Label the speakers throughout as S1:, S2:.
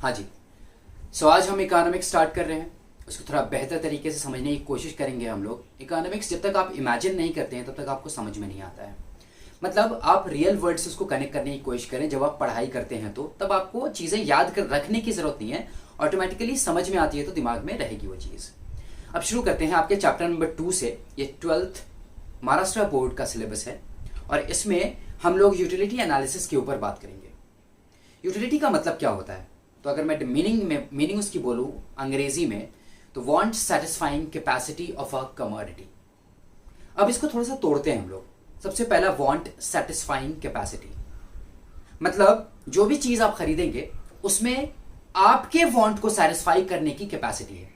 S1: हाँ जी। सो आज हम इकोनॉमिक्स स्टार्ट कर रहे हैं। उसको थोड़ा बेहतर तरीके से समझने की कोशिश करेंगे हम लोग। इकोनॉमिक्स जब तक आप इमेजिन नहीं करते हैं तब तक आपको समझ में नहीं आता है। मतलब आप रियल वर्ड से उसको कनेक्ट करने की कोशिश करें। जब आप पढ़ाई करते हैं तो तब आपको चीज़ें याद कर रखने की ज़रूरत नहीं है, ऑटोमेटिकली समझ में आती है तो दिमाग में रहेगी वो चीज़। अब शुरू करते हैं आपके चैप्टर नंबर 2 से। ये 12th महाराष्ट्र बोर्ड का सिलेबस है और इसमें हम लोग यूटिलिटी एनालिसिस के ऊपर बात करेंगे। यूटिलिटी का मतलब क्या होता है, तो अगर मैं मीनिंग उसकी बोलूं अंग्रेजी में तो want satisfying capacity of a commodity. अब इसको थोड़ा सा तोड़ते हैं हम लोग। सबसे पहला वांट सेटिस्फाइंग कैपेसिटी, मतलब जो भी चीज आप खरीदेंगे उसमें आपके वांट को सेटिस्फाई करने की कैपेसिटी है।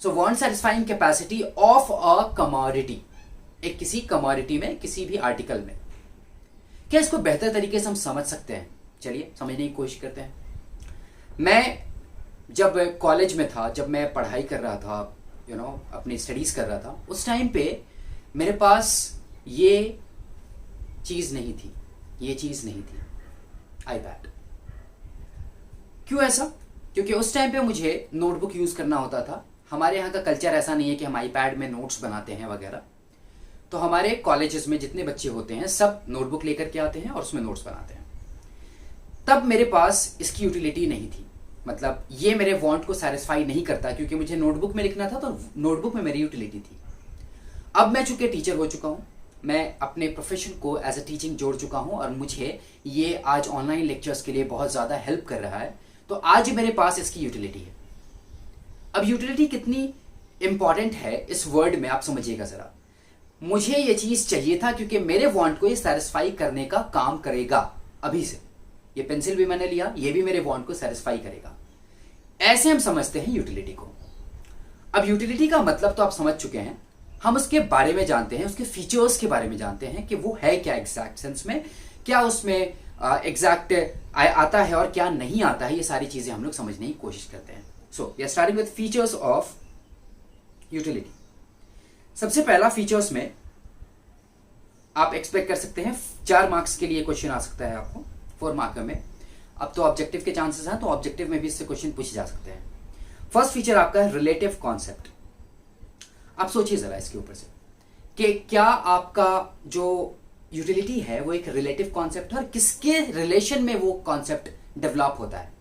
S1: सो want satisfying capacity of a commodity, एक किसी कमोडिटी में, किसी भी आर्टिकल में। क्या इसको बेहतर तरीके से हम समझ सकते हैं? चलिए समझने की कोशिश करते हैं। मैं जब कॉलेज में था, जब मैं पढ़ाई कर रहा था, अपनी स्टडीज कर रहा था, उस टाइम पे मेरे पास ये चीज नहीं थी, आईपैड। क्यों ऐसा? क्योंकि उस टाइम पे मुझे नोटबुक यूज करना होता था। हमारे यहाँ का कल्चर ऐसा नहीं है कि हम आईपैड में नोट्स बनाते हैं वगैरह। तो हमारे कॉलेजेस में जितने बच्चे होते हैं सब नोटबुक लेकर के आते हैं और उसमें नोट्स बनाते हैं। तब मेरे पास इसकी यूटिलिटी नहीं थी, मतलब ये मेरे वांट को सैटिस्फाई नहीं करता, क्योंकि मुझे नोटबुक में लिखना था तो नोटबुक में मेरी यूटिलिटी थी। अब मैं चूंकि टीचर हो चुका हूं, मैं अपने प्रोफेशन को एज अ टीचिंग जोड़ चुका हूं और मुझे ये आज ऑनलाइन लेक्चर्स के लिए बहुत ज़्यादा हेल्प कर रहा है, तो आज मेरे पास इसकी यूटिलिटी है। अब यूटिलिटी कितनी इंपॉर्टेंट है इस वर्ड में आप समझिएगा ज़रा। मुझे ये चीज़ चाहिए था क्योंकि मेरे वांट को ये सैटिस्फाई करने का काम करेगा। अभी से ये पेंसिल भी मैंने लिया, ये भी मेरे वांट को सैटिस्फाई करेगा। ऐसे हम समझते हैं यूटिलिटी को। अब यूटिलिटी का मतलब तो आप समझ चुके हैं, हम उसके बारे में जानते हैं, उसके फीचर्स के बारे में जानते हैं कि वो है क्या एग्जैक्ट सेंस में, क्या उसमें एग्जैक्ट आता है और क्या नहीं आता है। ये सारी चीजें हम लोग समझने की कोशिश करते हैं। So we are starting with features of utility. सबसे पहला फीचर्स में आप एक्सपेक्ट कर सकते हैं 4 मार्क्स के लिए क्वेश्चन आ सकता है आपको, 4 मार्कर में। अब तो ऑब्जेक्टिव के चांसेस हैं, तो ऑब्जेक्टिव में भी इससे क्वेश्चन पूछे जा सकते हैं। फर्स्ट फीचर आपका है रिलेटिव कॉन्सेप्ट। आप सोचिए जरा इसके ऊपर से कि क्या आपका जो यूटिलिटी है वो एक रिलेटिव कॉन्सेप्ट है और किसके रिलेशन में वो कॉन्सेप्ट डेवलप होता है।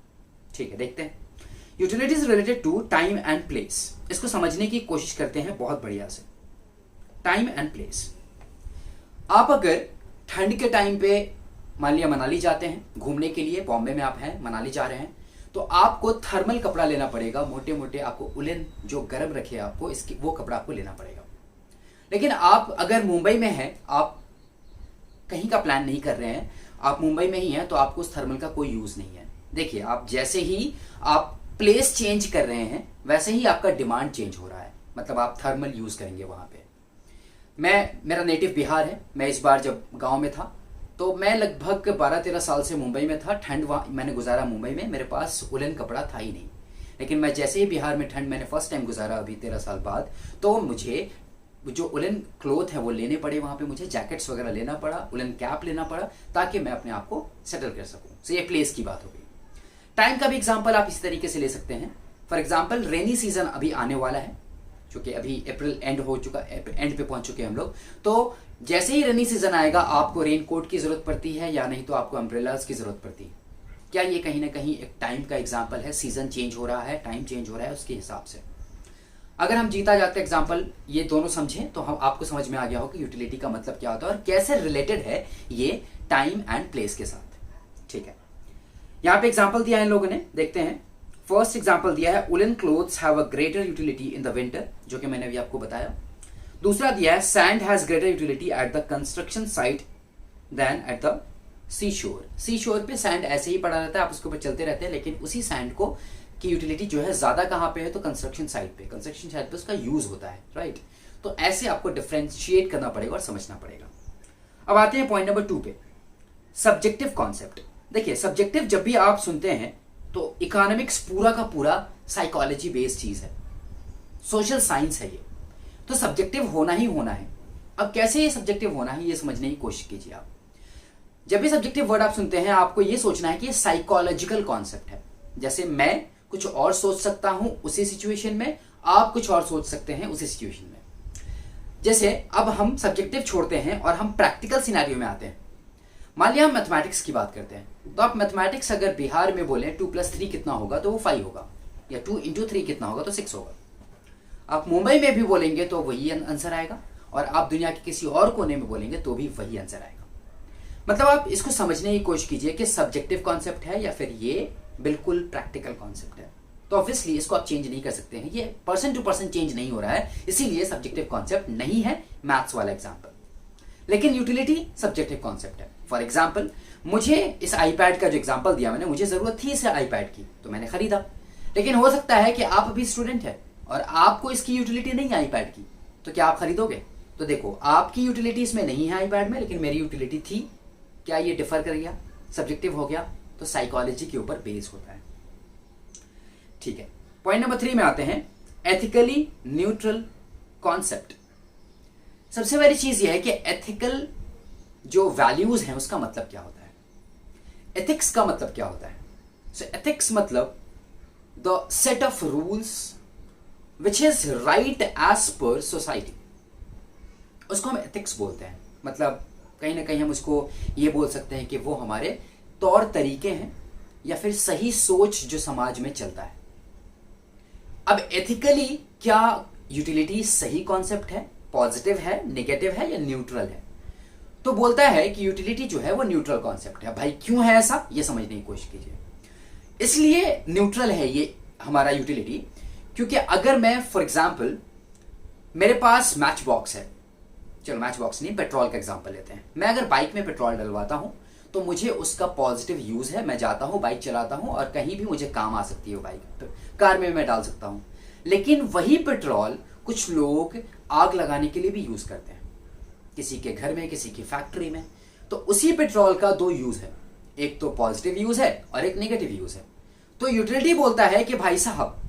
S1: ठीक है, देखते हैं। Utility is related to time and place. इसको समझने की कोशिश करते हैं बहुत बढ़िया से। टाइम एंड प्लेस, आप अगर ठंड के टाइम पे मान लिया मनाली जाते हैं घूमने के लिए, बॉम्बे में आप हैं, मनाली जा रहे हैं, तो आपको थर्मल कपड़ा लेना पड़ेगा, मोटे मोटे आपको उलन जो गर्म रखे आपको, इसकी वो कपड़ा आपको लेना पड़ेगा। लेकिन आप अगर मुंबई में हैं, आप कहीं का प्लान नहीं कर रहे हैं, आप मुंबई में ही हैं, तो आपको उस थर्मल का कोई यूज नहीं है। देखिए, आप जैसे ही आप प्लेस चेंज कर रहे हैं वैसे ही आपका डिमांड चेंज हो रहा है, मतलब आप थर्मल यूज करेंगे वहां पे। मेरा नेटिव बिहार है। मैं इस बार जब गांव में था तो मैं लगभग 12-13 साल से मुंबई में था। ठंड वहाँ मैंने गुजारा मुंबई में, मेरे पास उलन कपड़ा था ही नहीं। लेकिन मैं जैसे ही बिहार में ठंड मैंने फर्स्ट टाइम गुजारा अभी 13 साल बाद, तो मुझे जो उलन क्लोथ है वो लेने पड़े। वहाँ पे मुझे जैकेट्स वगैरह लेना पड़ा, उलन कैप लेना पड़ा, ताकि मैं अपने आप को सेटल कर सकूँ। सो ये प्लेस की बात हो गई। टाइम का भी एग्जाम्पल आप इस तरीके से ले सकते हैं। फॉर एग्जाम्पल रेनी सीजन अभी आने वाला है, क्योंकि अभी अप्रैल एंड हो चुका, एंड पे पहुंच चुके हैं हम लोग। तो जैसे ही रेनी सीजन आएगा आपको रेन कोट की जरूरत पड़ती है, या नहीं तो आपको अम्ब्रेलास की जरूरत पड़ती है। क्या ये कहीं ना कहीं एक टाइम का एग्जाम्पल है? सीजन चेंज हो रहा है, टाइम चेंज हो रहा है, उसके हिसाब से अगर हम जीता जाते एग्जाम्पल ये दोनों समझें तो हम आपको समझ में आ गया हो कि यूटिलिटी का मतलब क्या होता है और कैसे रिलेटेड है ये टाइम एंड प्लेस के साथ। ठीक है, यहाँ पे एग्जाम्पल दिया है इन लोगों ने, देखते हैं। फर्स्ट एग्जाम्पल दिया है woollen clothes have a greater utility in the winter, जो कि मैंने अभी आपको बताया। दूसरा दिया है sand has greater utility at the construction site than at the sea shore. Sea शोर पे सैंड ऐसे ही पड़ा रहता है, आप उसके ऊपर चलते रहते हैं, लेकिन उसी सैंड को की यूटिलिटी जो है ज्यादा कहाँ पे है? तो कंस्ट्रक्शन साइट पे। कंस्ट्रक्शन साइट पे उसका यूज होता है, राइट। तो ऐसे आपको डिफ्रेंशिएट करना पड़ेगा और समझना पड़ेगा। अब आते हैं पॉइंट नंबर 2 पे, सब्जेक्टिव कॉन्सेप्ट। देखिए, सब्जेक्टिव जब भी आप सुनते हैं तो इकोनॉमिक्स पूरा का पूरा साइकोलॉजी बेस्ड चीज है, सोशल साइंस है ये, तो सब्जेक्टिव होना ही होना है। अब कैसे ये सब्जेक्टिव होना है ये समझने की कोशिश कीजिए आप। जब भी सब्जेक्टिव वर्ड आप सुनते हैं आपको ये सोचना है कि ये साइकोलॉजिकल कॉन्सेप्ट है। जैसे मैं कुछ और सोच सकता हूं उसी सिचुएशन में, आप कुछ और सोच सकते हैं उसी सिचुएशन में। जैसे अब हम सब्जेक्टिव छोड़ते हैं और हम प्रैक्टिकल सिनेरियो में आते हैं। मान लिया हम मैथमेटिक्स की बात करते हैं, तो आप मैथमेटिक्स अगर बिहार में बोलें 2+3 कितना होगा तो वो 5 होगा, या 2 × 3 कितना होगा तो 6 होगा। आप मुंबई में भी बोलेंगे तो वही आंसर आएगा, और आप दुनिया के किसी और कोने में बोलेंगे तो भी वही आंसर आएगा। मतलब आप इसको समझने की कोशिश कीजिए कि सब्जेक्टिव कॉन्सेप्ट है या फिर ये बिल्कुल प्रैक्टिकल कॉन्सेप्ट है। तो ऑब्वियसली इसको आप चेंज नहीं कर सकते हैं, ये पर्सन टू पर्सन चेंज नहीं हो रहा है, इसीलिए सब्जेक्टिव कॉन्सेप्ट नहीं है मैथ्स वाला एग्जाम्पल। लेकिन यूटिलिटी सब्जेक्टिव कॉन्सेप्ट है। फॉर एग्जाम्पल, मुझे इस आईपैड का जो एग्जाम्पल दिया मैंने, मुझे जरूरत थी इस आईपैड की तो मैंने खरीदा। लेकिन हो सकता है कि आप अभी स्टूडेंट है और आपको इसकी यूटिलिटी नहीं है आईपैड की, तो क्या आप खरीदोगे? तो देखो, आपकी यूटिलिटी इसमें नहीं है आईपैड में, लेकिन मेरी यूटिलिटी थी। क्या ये डिफर कर गया? सब्जेक्टिव हो गया। तो साइकोलॉजी के ऊपर बेस होता है। ठीक है, पॉइंट नंबर 3 में आते हैं, एथिकली न्यूट्रल कॉन्सेप्ट। सबसे पहली चीज यह है कि एथिकल जो वैल्यूज हैं उसका मतलब क्या होता है, एथिक्स का मतलब क्या होता है। सो एथिक्स मतलब the set of rules which is right as per society, उसको हम एथिक्स बोलते हैं। मतलब कहीं ना कहीं हम उसको ये बोल सकते हैं कि वो हमारे तौर तरीके हैं या फिर सही सोच जो समाज में चलता है। अब एथिकली क्या यूटिलिटी सही कॉन्सेप्ट है, पॉजिटिव है, नेगेटिव है या न्यूट्रल है? तो बोलता है कि यूटिलिटी जो है वो न्यूट्रल कॉन्सेप्ट है। भाई क्यों है ऐसा, ये समझने की कोशिश कीजिए। इसलिए न्यूट्रल है ये हमारा यूटिलिटी, क्योंकि अगर मैं फॉर एग्जाम्पल मेरे पास मैच बॉक्स है, चलो मैच बॉक्स नहीं, पेट्रोल का एग्जांपल लेते हैं। मैं अगर बाइक में पेट्रोल डलवाता हूं तो मुझे उसका पॉजिटिव यूज है, मैं जाता हूं, बाइक चलाता हूं और कहीं भी मुझे काम आ सकती है बाइक, कार में मैं डाल सकता हूं। लेकिन वही पेट्रोल कुछ लोग आग लगाने के लिए भी यूज करते हैं, किसी के घर में, किसी की फैक्ट्री में। तो उसी पेट्रोल का 2 यूज है, एक तो पॉजिटिव यूज है और एक नेगेटिव यूज है। तो यूटिलिटी बोलता है कि भाई साहब,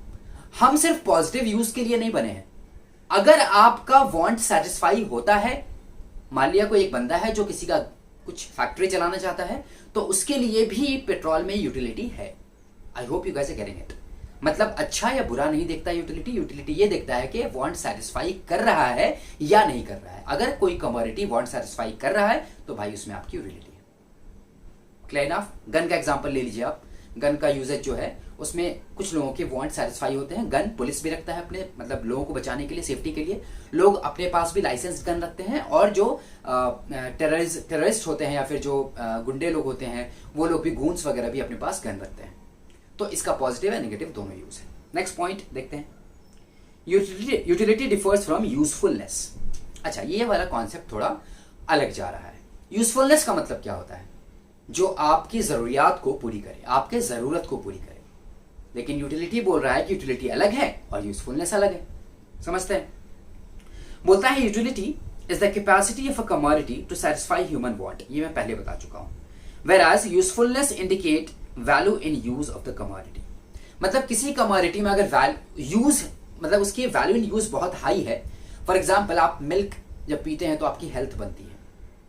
S1: हम सिर्फ पॉजिटिव यूज के लिए नहीं बने हैं। अगर आपका वांट सेटिस्फाई होता है, मान लिया कोई एक बंदा है जो किसी का कुछ फैक्ट्री चलाना चाहता है, तो उसके लिए भी पेट्रोल में यूटिलिटी है। I hope you guys are getting it. मतलब अच्छा या बुरा नहीं देखता यूटिलिटी, यूटिलिटी ये देखता है कि वांट सेटिस्फाई कर रहा है या नहीं कर रहा है। अगर कोई कमोडिटी वांट सेटिस्फाई कर रहा है तो भाई उसमें आपकी यूटिलिटी है। Clear enough? गन का एग्जांपल ले लीजिए आप। गन का यूजेज जो है उसमें कुछ लोगों के वांट सेटिस्फाई होते हैं। गन पुलिस भी रखता है अपने, मतलब लोगों को बचाने के लिए, सेफ्टी के लिए। लोग अपने पास भी लाइसेंस गन रखते हैं, और जो टेररिस्ट होते हैं या फिर जो गुंडे लोग होते हैं वो लोग भी, गूंस वगैरह भी अपने पास गन रखते हैं। तो इसका पॉजिटिव है, नेगेटिव दोनों यूज है। नेक्स्ट पॉइंट देखते हैं, यूटिलिटी डिफर्स फ्रॉम यूजफुलनेस। अच्छा, ये वाला कॉन्सेप्ट थोड़ा अलग जा रहा है। यूजफुलनेस का मतलब क्या होता है? जो आपकी जरूरियात को पूरी करे, आपके जरूरत को पूरी करे। लेकिन यूटिलिटी बोल रहा है कि यूटिलिटी अलग है और यूजफुलनेस अलग है। समझते हैं? बोलता है utility is the capacity of a commodity to satisfy human want. ये मैं पहले बता चुका हूं। Whereas usefulness indicate value in use of the commodity. मतलब किसी कमोडिटी में अगर यूज, मतलब उसकी वैल्यू इन यूज बहुत हाई है। फॉर एग्जाम्पल, आप मिल्क जब पीते हैं तो आपकी हेल्थ बनती है,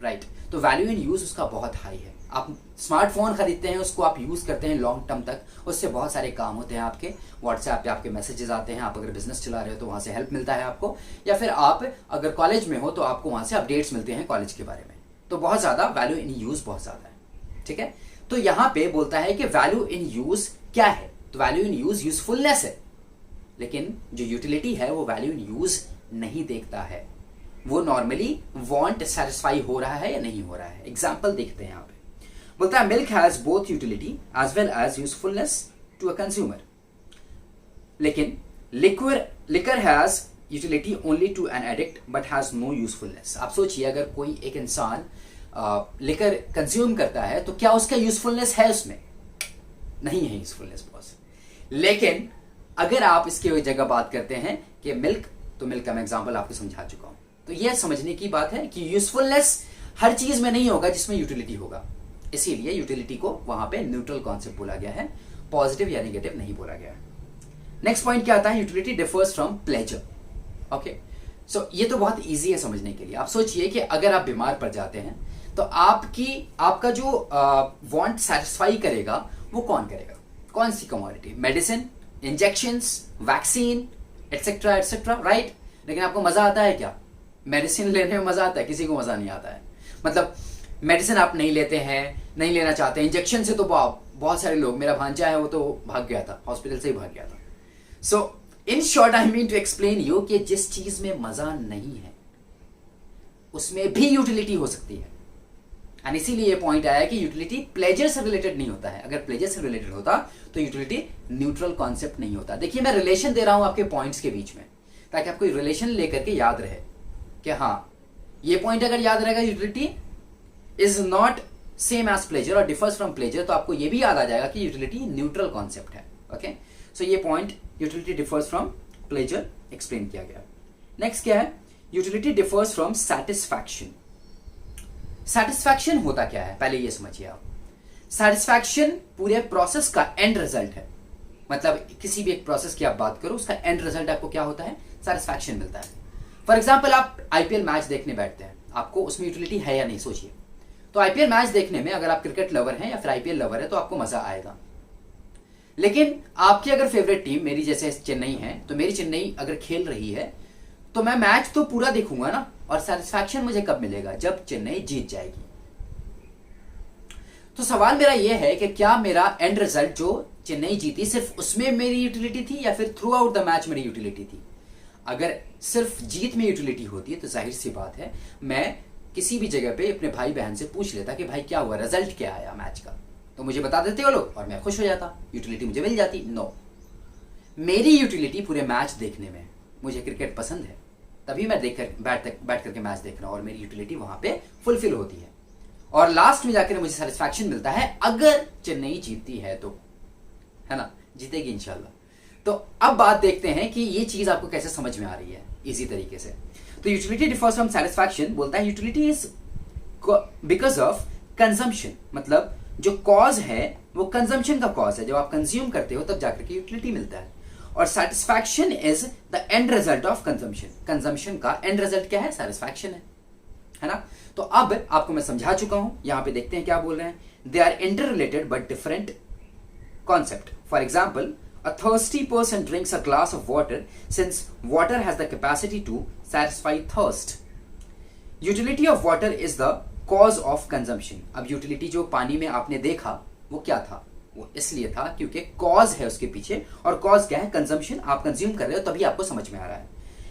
S1: राइट? तो वैल्यू इन यूज उसका बहुत हाई है। आप स्मार्टफोन खरीदते हैं, उसको आप यूज करते हैं लॉन्ग टर्म तक, उससे बहुत सारे काम होते हैं आपके। व्हाट्सएप पे आपके मैसेजेस आते हैं, आप अगर बिजनेस चला रहे हो तो वहां से हेल्प मिलता है आपको, या फिर आप अगर कॉलेज में हो तो आपको वहां से अपडेट्स मिलते हैं कॉलेज के बारे में। तो बहुत ज्यादा वैल्यू इन यूज बहुत ज्यादा है। ठीक है, तो यहां पे बोलता है कि वैल्यू इन यूज क्या है? तो वैल्यू इन यूज यूजफुलनेस है। लेकिन जो यूटिलिटी है वो वैल्यू इन यूज नहीं देखता है, वो नॉर्मली वांट सेटिस्फाई हो रहा है या नहीं हो रहा है। एग्जाम्पल देखते हैं यहाँ पे। बोलता है milk has both utility as well as usefulness to a consumer. लेकिन liquor has utility only to an addict but has no usefulness. आप सोचिए, अगर कोई एक इंसान लिकर कंज्यूम करता है तो क्या उसका यूजफुलनेस है? उसमें नहीं है यूजफुलनेस बॉस। लेकिन अगर आप इसकी जगह बात करते हैं कि मिल्क, तो मिल्क का मैं एग्जांपल आपको समझा चुका हूं। तो यह समझने की बात है कि यूजफुलनेस हर चीज में नहीं होगा जिसमें यूटिलिटी होगा। इसीलिए यूटिलिटी को वहां पे न्यूट्रल कॉन्सेप्ट बोला गया है, पॉजिटिव या नेगेटिव नहीं बोला गया है। नेक्स्ट पॉइंट क्या आता है? Utility differs from pleasure. Okay, so ये तो बहुत इजी है समझने के लिए। आप सोचिए कि अगर आप बीमार पड़ जाते हैं तो आपका जो वांट सेटिस्फाई करेगा वो कौन करेगा? कौन सी commodity? Medicine, injections, vaccine, etcetera etcetera, right? लेकिन आपको मजा आता है क्या? मेडिसिन लेने में मजा आता है? किसी को मजा नहीं आता है। मतलब मेडिसिन आप नहीं लेते हैं, नहीं लेना चाहते। इंजेक्शन से तो बहुत सारे लोग, मेरा भांजा है वो तो भाग गया था, हॉस्पिटल से ही भाग गया था। So in short I mean to explain you कि जिस चीज में मजा नहीं है उसमें भी यूटिलिटी हो सकती है। एंड इसीलिए ये पॉइंट आया कि यूटिलिटी प्लेजर से रिलेटेड नहीं होता है। अगर प्लेजर से रिलेटेड होता तो यूटिलिटी न्यूट्रल कॉन्सेप्ट नहीं होता। देखिए मैं रिलेशन दे रहा हूं आपके पॉइंट्स के बीच में, ताकि आपको रिलेशन लेकर के याद रहे कि हाँ ये पॉइंट अगर याद रहेगा, utility is not same as pleasure और डिफर्स फ्रॉम प्लेजर, तो आपको ये भी याद आ जाएगा कि यूटिलिटी न्यूट्रल कॉन्सेप्ट है। ओके, सो ये point utility differs from pleasure explain किया गया। नेक्स्ट क्या है? Utility differs from satisfaction. Satisfaction होता क्या है पहले ये समझिए आप। सैटिस्फैक्शन पूरे प्रोसेस का एंड रिजल्ट है। मतलब किसी भी एक प्रोसेस की आप बात करो, उसका एंड रिजल्ट आपको क्या होता है? सैटिस्फैक्शन मिलता है। फॉर एग्जाम्पल आप आईपीएल मैच देखने बैठते हैं, आपको उसमें यूटिलिटी है या नहीं सोचिए। तो आईपीएल मैच देखने में अगर आप क्रिकेट लवर हैं या फिर आईपीएल लवर है तो आपको मजा आएगा। लेकिन आपकी अगर फेवरेट टीम मेरी जैसे चेन्नई है, तो मेरी चेन्नई अगर खेल रही है तो मैं मैच तो पूरा देखूंगा ना, और सेटिस्फैक्शन मुझे कब मिलेगा? जब चेन्नई जीत जाएगी। तो सवाल मेरा यह है कि क्या मेरा एंड रिजल्ट जो चेन्नई जीती सिर्फ उसमें मेरी यूटिलिटी थी या फिर थ्रू आउट द मैच मेरी यूटिलिटी थी? अगर सिर्फ जीत में यूटिलिटी होती है तो जाहिर सी बात है मैं किसी भी जगह पे अपने भाई बहन से पूछ लेता कि भाई क्या हुआ, रिजल्ट क्या आया मैच का, तो मुझे बता देते वो लोग और मैं खुश हो जाता, यूटिलिटी मुझे मिल जाती। नो, मेरी यूटिलिटी पूरे मैच देखने में, मुझे क्रिकेट पसंद है तभी मैं बैठ करके मैच देख रहा हूं और मेरी यूटिलिटी वहां पे फुलफिल होती है, और लास्ट में जाकर मुझे सेटिस्फैक्शन मिलता है अगर चेन्नई जीतती है तो, है ना? जीतेगी इंशाल्लाह। तो अब बात देखते हैं कि ये चीज आपको कैसे समझ में आ रही है इसी तरीके से। तो यूटिलिटी डिफर्स फ्रॉम सेटिस्फैक्शन बोलता है utility is because of consumption. मतलब जो कॉज है वो कंजम्पशन का कॉज है, जब आप कंज्यूम करते हो तब जाकर के यूटिलिटी मिलता है। और satisfaction is the end result of consumption. Consumption का एंड रिजल्ट क्या है? सेटिस्फैक्शन है ना? तो अब आपको मैं समझा चुका हूं, यहां पे देखते हैं क्या बोल रहे हैं। They are inter related but different concept. For example, a thirsty person drinks a glass of water since water has the capacity to satisfy thirst. Utility of water is the cause of consumption. अब utility जो पानी में आपने देखा वो क्या था? वो इसलिए था क्योंकि cause है उसके पीछे, और cause क्या है? consumption। आप consume कर रहे हो तभी आपको समझ में आ रहा है।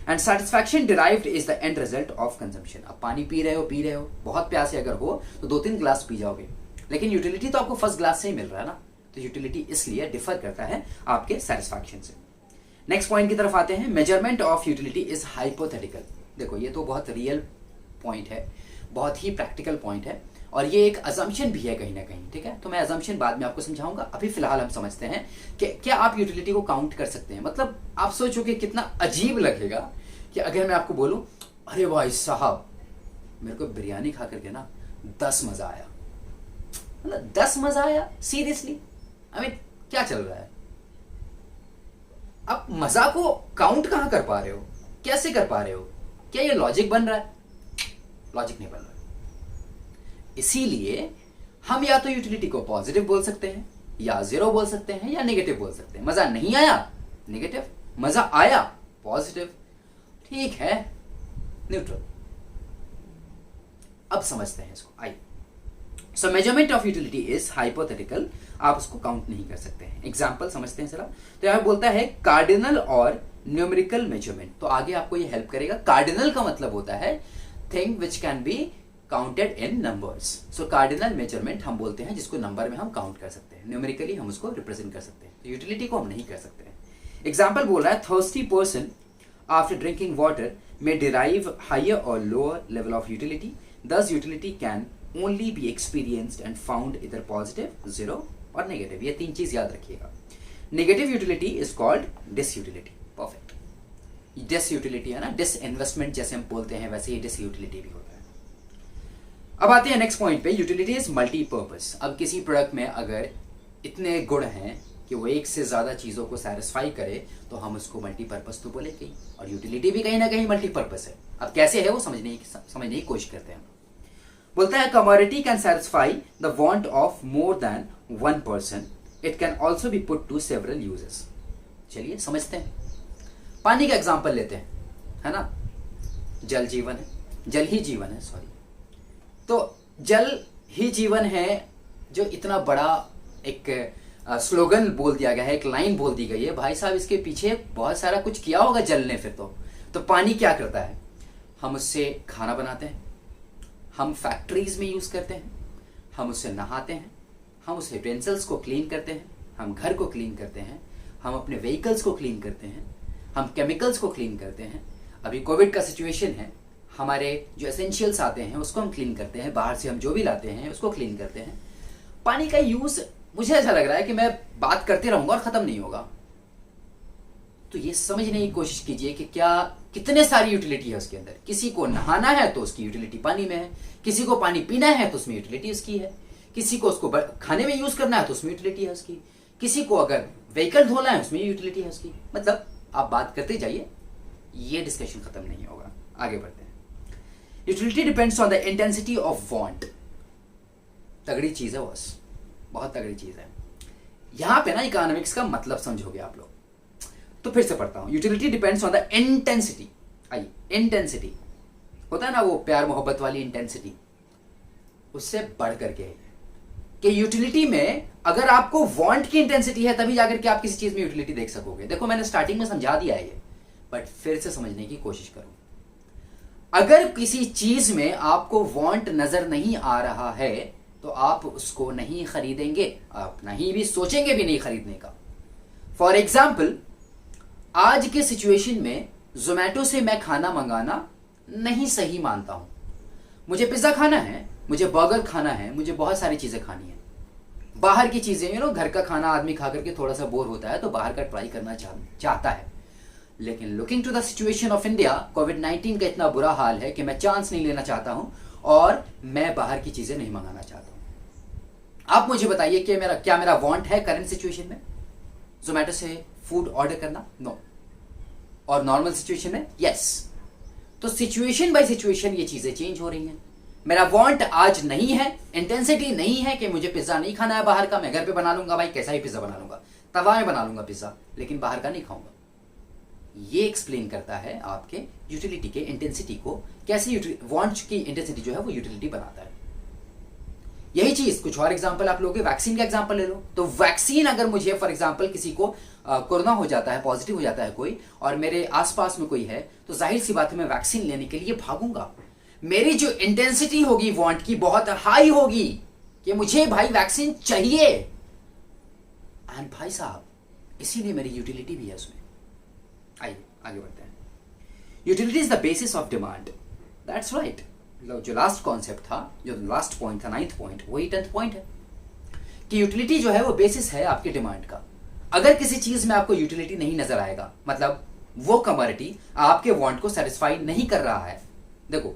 S1: And satisfaction derived is the end result of consumption. अब पानी पी रहे हो, बहुत प्यासे अगर हो तो 2-3 ग्लास पी जाओगे, लेकिन यूटिलिटी तो आपको फर्स्ट ग्लास से ही मिल रहा है ना। तो यूटिलिटी इसलिए डिफर करता है आपके सेटिस्फैक्शन से। नेक्स्ट पॉइंट की तरफ आते हैं। Measurement of utility is hypothetical. देखो ये तो बहुत रियल पॉइंट है, बहुत ही प्रैक्टिकल पॉइंट है, और ये एक अजम्पशन भी है कहीं ना कहीं, ठीक है? तो मैं अजम्पशन बाद में आपको समझाऊंगा। अभी फिलहाल हम समझते हैं कि क्या आप यूटिलिटी को काउंट कर सकते हैं। मतलब आप सोचो कि कितना अजीब लगेगा कि अगर मैं आपको बोलूं, अरे भाई साहब मेरे को बिरयानी खा करके ना 10 मजा आया। मतलब 10 मजा आया? सीरियसली? आई मीन क्या चल रहा है? आप मजा को काउंट कहां कर पा रहे हो? कैसे कर पा रहे हो? क्या ये लॉजिक बन रहा है? लॉजिक नहीं बन रहा है। इसीलिए हम या तो यूटिलिटी को पॉजिटिव बोल सकते हैं, या 0 बोल सकते हैं, या नेगेटिव बोल सकते हैं। मजा नहीं आया नेगेटिव, मजा आया पॉजिटिव, ठीक है, न्यूट्रल। अब समझते हैं इसको, आइए। सो measurement of utility is hypothetical, आप उसको काउंट नहीं कर सकते हैं। एग्जाम्पल समझते हैं जरा। तो यहां बोलता है कार्डिनल और न्यूमेरिकल मेजरमेंट। तो आगे आपको ये हेल्प करेगा। कार्डिनल का मतलब होता है thing which can be counted in numbers. So cardinal measurement हम बोलते हैं जिसको नंबर में हम काउंट कर सकते हैं, न्यूमेरिकली हम उसको रिप्रेजेंट कर सकते हैं। तो यूटिलिटी को हम नहीं कर सकते हैं। एग्जाम्पल बोल रहा है, thirsty person after drinking water may derive higher और lower level of utility, thus utility can only be experienced and found either positive, 0 और negative। ये 3 चीज याद रखिएगा। Negative utility is called disutility। Perfect। Disutility है ना, disinvestment जैसे हम बोलते हैं वैसे ही disutility भी होता है। अब आते हैं नेक्स्ट पॉइंट पे। Utility is multi-purpose। अब किसी प्रोडक्ट में अगर इतने गुण हैं कि वो एक से ज्यादा चीजों को सेटिस्फाई करे तो हम उसको मल्टीपर्पज तो बोलेंगे ही, और यूटिलिटी भी कहीं ना कहीं मल्टीपर्पज है। अब कैसे है वो समझने की कोशिश करते हैं। बोलता है commodity can satisfy the want of more than one person it can also be put to several uses. चलिए समझते हैं। पानी का एग्जाम्पल लेते हैं, है ना। जल जीवन है, जल ही जीवन है, सॉरी। तो जल ही जीवन है, जो इतना बड़ा एक स्लोगन बोल दिया गया है, एक लाइन बोल दी गई है। भाई साहब, इसके पीछे बहुत सारा कुछ किया होगा जल ने फिर तो पानी क्या करता है? हम उससे खाना बनाते हैं, हम फैक्ट्रीज में यूज करते हैं, हम उससे नहाते हैं, हम उस यूटेंसिल्स को क्लीन करते हैं, हम घर को क्लीन करते हैं, हम अपने व्हीकल्स को क्लीन करते हैं, हम केमिकल्स को क्लीन करते हैं। अभी कोविड का सिचुएशन है, हमारे जो एसेंशियल्स आते हैं उसको हम क्लीन करते हैं, बाहर से हम जो भी लाते हैं उसको क्लीन करते हैं। पानी का यूज, मुझे ऐसा लग रहा है कि मैं बात करते रहूंगा और खत्म नहीं होगा। तो ये समझने की कोशिश कीजिए कि क्या कितने सारी यूटिलिटी है उसके अंदर। किसी को नहाना है तो उसकी यूटिलिटी पानी में है, किसी को पानी पीना है तो उसमें यूटिलिटी उसकी है, किसी को उसको खाने में यूज करना है तो उसमें यूटिलिटी है उसकी, किसी को अगर व्हीकल धोना है उसमें यूटिलिटी है उसकी। मतलब आप बात करते जाइए, ये डिस्कशन खत्म नहीं होगा। आगे बढ़ते हैं। Utility depends on the intensity of want. तगड़ी चीज है बॉस, बहुत तगड़ी चीज है। यहां पे ना इकोनॉमिक्स का मतलब समझोगे आप लोग। तो फिर से पढ़ता हूं। Utility depends on the intensity. आइए, इंटेंसिटी होता है ना वो प्यार मोहब्बत वाली इंटेंसिटी, उससे बढ़ करके है कि यूटिलिटी में अगर आपको वांट की इंटेंसिटी है तभी जाकर के आप किसी चीज में यूटिलिटी देख सकोगे। देखो मैंने स्टार्टिंग में समझा दिया है ये, बट फिर से समझने की कोशिश करो। अगर किसी चीज में आपको वांट नजर नहीं आ रहा है तो आप उसको नहीं खरीदेंगे, आप नहीं भी सोचेंगे भी नहीं खरीदने का। फॉर एग्जाम्पल, आज के सिचुएशन में जोमैटो से मैं खाना मंगाना नहीं सही मानता हूं। मुझे पिज्जा खाना है, मुझे बर्गर खाना है, मुझे बहुत सारी चीजें खानी है। बाहर की चीजें घर का खाना आदमी खा करके थोड़ा सा बोर होता है तो बाहर का ट्राई करना चाहता है। लेकिन looking to the situation of India, कोविड-19 का इतना बुरा हाल है कि मैं चांस नहीं लेना चाहता हूं और मैं बाहर की चीजें नहीं मंगाना चाहता हूं। आप मुझे बताइए कि क्या मेरा वांट है करंट सिचुएशन में जोमैटो से फूड ऑर्डर करना? नो। और नॉर्मल सिचुएशन में यस। तो सिचुएशन बाय सिचुएशन ये चीजें चेंज हो रही हैं। मेरा वांट आज नहीं है, इंटेंसिटी नहीं है कि मुझे पिज्जा नहीं खाना है बाहर का, मैं घर पे बना लूंगा, भाई कैसा ही पिज्जा बना लूंगा, तवा में बना लूंगा पिज्जा, लेकिन बाहर का नहीं खाऊंगा। ये एक्सप्लेन करता है आपके यूटिलिटी के इंटेंसिटी को, कैसे वांट की इंटेंसिटी जो है वो यूटिलिटी बनाता है। यही चीज कुछ और एग्जांपल आप लोगे, वैक्सीन का एग्जांपल ले लो। तो वैक्सीन अगर मुझे फॉर एग्जांपल किसी को कोरोना हो जाता है, पॉजिटिव हो जाता है कोई, और मेरे आसपास में कोई है, तो जाहिर सी बात है मैं वैक्सीन लेने के लिए भागूंगा। मेरी जो इंटेंसिटी होगी वांट की बहुत हाई होगी कि मुझे भाई वैक्सीन चाहिए। एंड भाई साहब, इसीलिए मेरी यूटिलिटी भी है उसमें। आइए आगे बढ़ते हैं। Utility is the basis of demand. That's right. जो लास्ट कॉन्सेप्ट था, जो लास्ट पॉइंट था, 9th पॉइंट, वही 10th पॉइंट है कि यूटिलिटी जो है वो बेसिस है आपकी डिमांड का। अगर किसी चीज में आपको यूटिलिटी नहीं नजर आएगा, मतलब वो कमोडिटी आपके वांट को सेटिस्फाई नहीं कर रहा है। देखो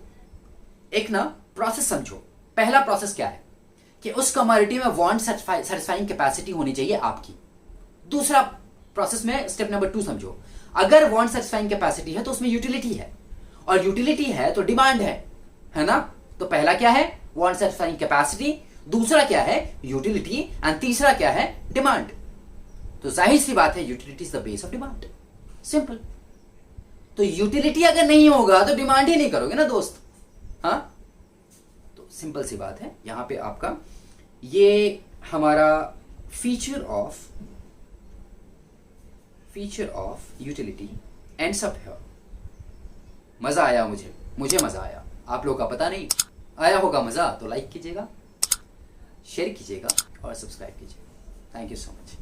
S1: एक ना प्रोसेस समझो। पहला प्रोसेस क्या है कि उस कमोडिटी में वांट सेटिस्फाइंग कैपेसिटी होनी चाहिए आपकी। दूसरा प्रोसेस में स्टेप नंबर 2 समझो। अगर वांट सेटिस्फाइंग कैपेसिटी है तो उसमें यूटिलिटी है, और यूटिलिटी है तो डिमांड है ना। तो पहला क्या है? Want satisfying capacity. दूसरा क्या है? यूटिलिटी। एंड तीसरा क्या है? डिमांड। तो जाहिर सी बात है utility is the base of demand. Simple. तो यूटिलिटी अगर नहीं होगा तो डिमांड ही नहीं करोगे ना दोस्त। हाँ, तो सिंपल सी बात है। यहां पे आपका ये हमारा feature of utility ends up here. मजा आया मुझे मजा आया। आप लोगों का पता नहीं आया होगा मजा, तो लाइक कीजिएगा, शेयर कीजिएगा और सब्सक्राइब कीजिएगा। Thank you so much.